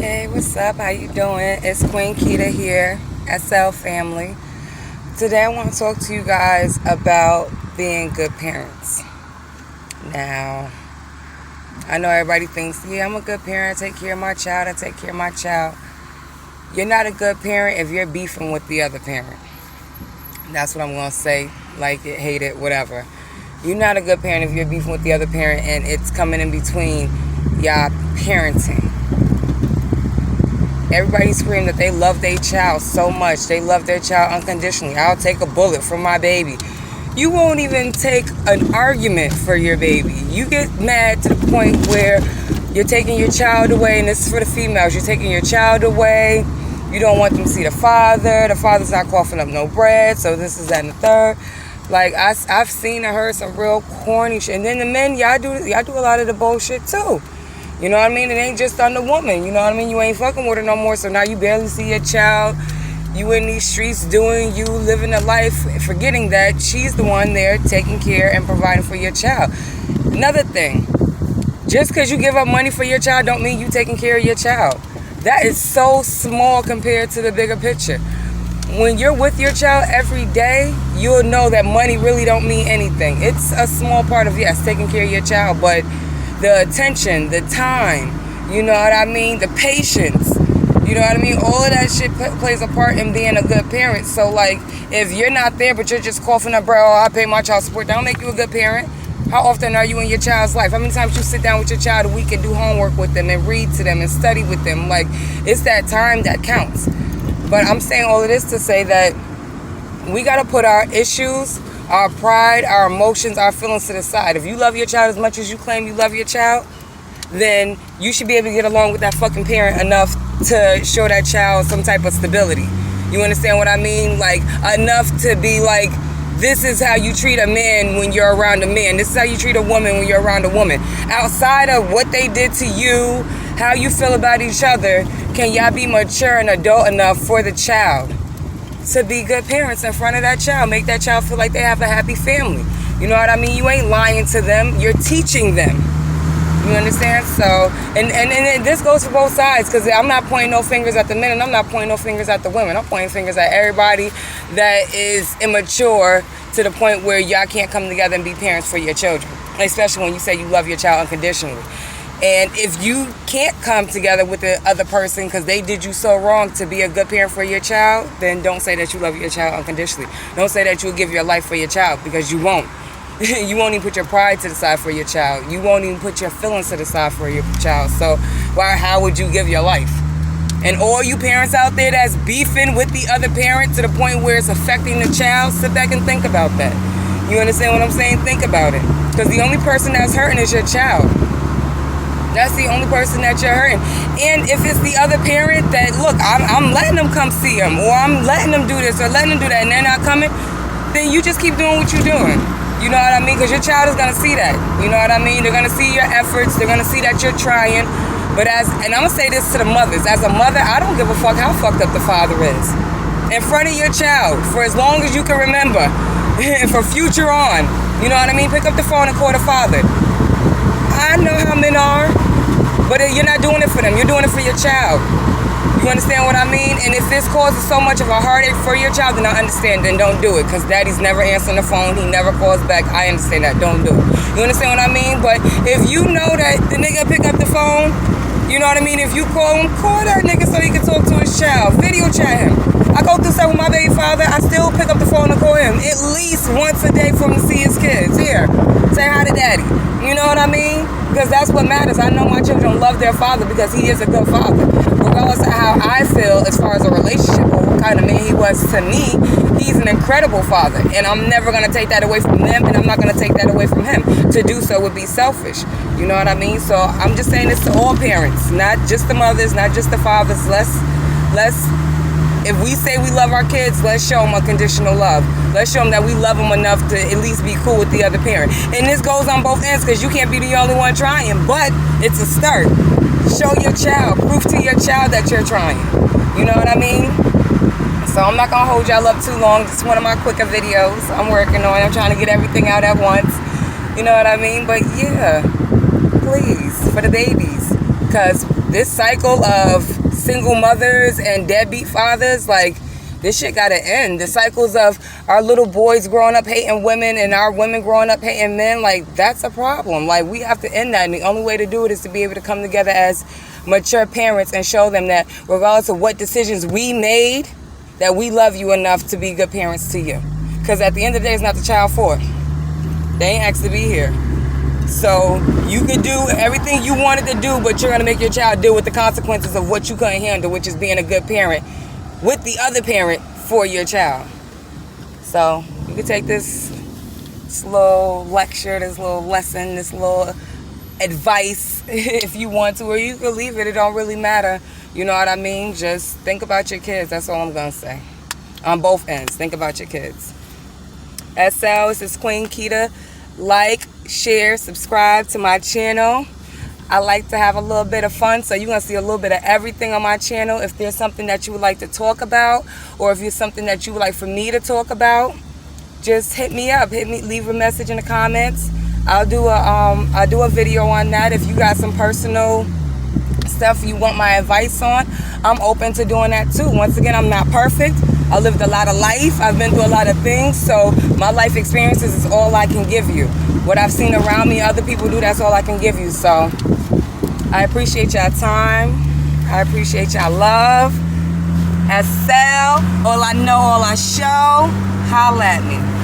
Hey, what's up? How you doing? It's Queen Keita here, SL Family. Today I want to talk to you guys about being good parents. Now, I know everybody thinks, yeah, I'm a good parent, I take care of my child, I take care of my child. You're not a good parent if you're beefing with the other parent. That's what I'm going to say, like it, hate it, whatever. You're not a good parent if you're beefing with the other parent and it's coming in between y'all parenting. Everybody scream that they love their child so much. They love their child unconditionally. I'll take a bullet for my baby. You won't even take an argument for your baby. You get mad to the point where you're taking your child away, and this is for the females. You're taking your child away. You don't want them to see the father. The father's not coughing up no bread, so this is that and the third. Like, I've seen and heard some real corny shit. And then the men, y'all do a lot of the bullshit too. You know what I mean? It ain't just on the woman. You know what I mean? You ain't fucking with her no more, so now you barely see your child. You in these streets doing you, living a life, forgetting that she's the one there taking care and providing for your child. Another thing, just because you give up money for your child don't mean you taking care of your child. That is so small compared to the bigger picture. When you're with your child every day, you'll know that money really don't mean anything. It's a small part of, yes, taking care of your child, but the attention, the time, you know what I mean, the patience, you know what I mean, all of that shit plays a part in being a good parent. So like, if you're not there but you're just coughing up, bro, I pay my child support, that don't make you a good parent. How often are you in your child's life? How many times you sit down with your child a week and do homework with them and read to them and study with them? Like, it's that time that counts. But I'm saying all of this to say that we got to put our issues, our pride, our emotions, our feelings to the side. If you love your child as much as you claim you love your child, then you should be able to get along with that fucking parent enough to show that child some type of stability. You understand what I mean? Like, enough to be like, this is how you treat a man when you're around a man. This is how you treat a woman when you're around a woman. Outside of what they did to you, how you feel about each other, can y'all be mature and adult enough for the child to be good parents in front of that child? Make that child feel like they have a happy family. You know what I mean? You ain't lying to them. You're teaching them. You understand? So, and this goes for both sides, because I'm not pointing no fingers at the men and I'm not pointing no fingers at the women. I'm pointing fingers at everybody that is immature to the point where y'all can't come together and be parents for your children, especially when you say you love your child unconditionally. And if you can't come together with the other person because they did you so wrong to be a good parent for your child, then don't say that you love your child unconditionally. Don't say that you'll give your life for your child, because you won't. You won't even put your pride to the side for your child. You won't even put your feelings to the side for your child. So how would you give your life? And all you parents out there that's beefing with the other parent to the point where it's affecting the child, sit back and think about that. You understand what I'm saying? Think about it. Because the only person that's hurting is your child. That's the only person that you're hurting. And if it's the other parent that, look, I'm letting them come see him, or I'm letting them do this or letting them do that, and they're not coming, then you just keep doing what you're doing. You know what I mean? Because your child is going to see that. You know what I mean? They're going to see your efforts. They're going to see that you're trying. And I'm going to say this to the mothers. As a mother, I don't give a fuck how fucked up the father is. In front of your child, for as long as you can remember, and for future on. You know what I mean? Pick up the phone and call the father. I know how men are, but you're not doing it for them. You're doing it for your child. You understand what I mean? And if this causes so much of a heartache for your child, then I understand. Then don't do it, because daddy's never answering the phone. He never calls back. I understand that. Don't do it. You understand what I mean? But if you know that the nigga pick up the phone, you know what I mean? If you call him, call that nigga so he can talk to his child. Video chat him. I go through stuff with my baby father. I still pick up the phone and call him at least once a day for him to see his kids. Here, say hi to daddy. You know what I mean? Because that's what matters. I know my children love their father because he is a good father. Regardless of how I feel as far as a relationship or what kind of man he was to me, he's an incredible father. And I'm never going to take that away from them, and I'm not going to take that away from him. To do so would be selfish. You know what I mean? So I'm just saying this to all parents, not just the mothers, not just the fathers. If we say we love our kids, let's show them unconditional love. Let's show them that we love them enough to at least be cool with the other parent. And this goes on both ends, because you can't be the only one trying, but it's a start. Show your child, proof to your child that you're trying. You know what I mean? So I'm not going to hold y'all up too long. This is one of my quicker videos I'm working on. I'm trying to get everything out at once. You know what I mean? But yeah, please, for the babies. Because this cycle of single mothers and deadbeat fathers. Like, this shit gotta end. The cycles of our little boys growing up hating women and our women growing up hating men, like, that's a problem. Like, we have to end that, and the only way to do it is to be able to come together as mature parents and show them that regardless of what decisions we made, that we love you enough to be good parents to you. Because at the end of the day, it's not the child's fault. They ain't asked to be here. So you could do everything you wanted to do, but you're going to make your child deal with the consequences of what you couldn't handle, which is being a good parent with the other parent for your child. So you can take this little lecture, this little lesson, this little advice if you want to, or you can leave it. It don't really matter. You know what I mean? Just think about your kids. That's all I'm going to say. On both ends, think about your kids. SL, this is Queen Keita. Like, share, subscribe to my channel. I like to have a little bit of fun, so you're going to see a little bit of everything on my channel. If there's something that you would like to talk about, or if there's something that you would like for me to talk about, just hit me up. Leave a message in the comments. I'll do a video on that. If you got some personal stuff you want my advice on, I'm open to doing that too. Once again, I'm not perfect. I lived a lot of life. I've been through a lot of things, so my life experiences is all I can give you. What I've seen around me, other people do, that's all I can give you. So I appreciate y'all time. I appreciate y'all love. SL, all I know, all I show. Holla at me.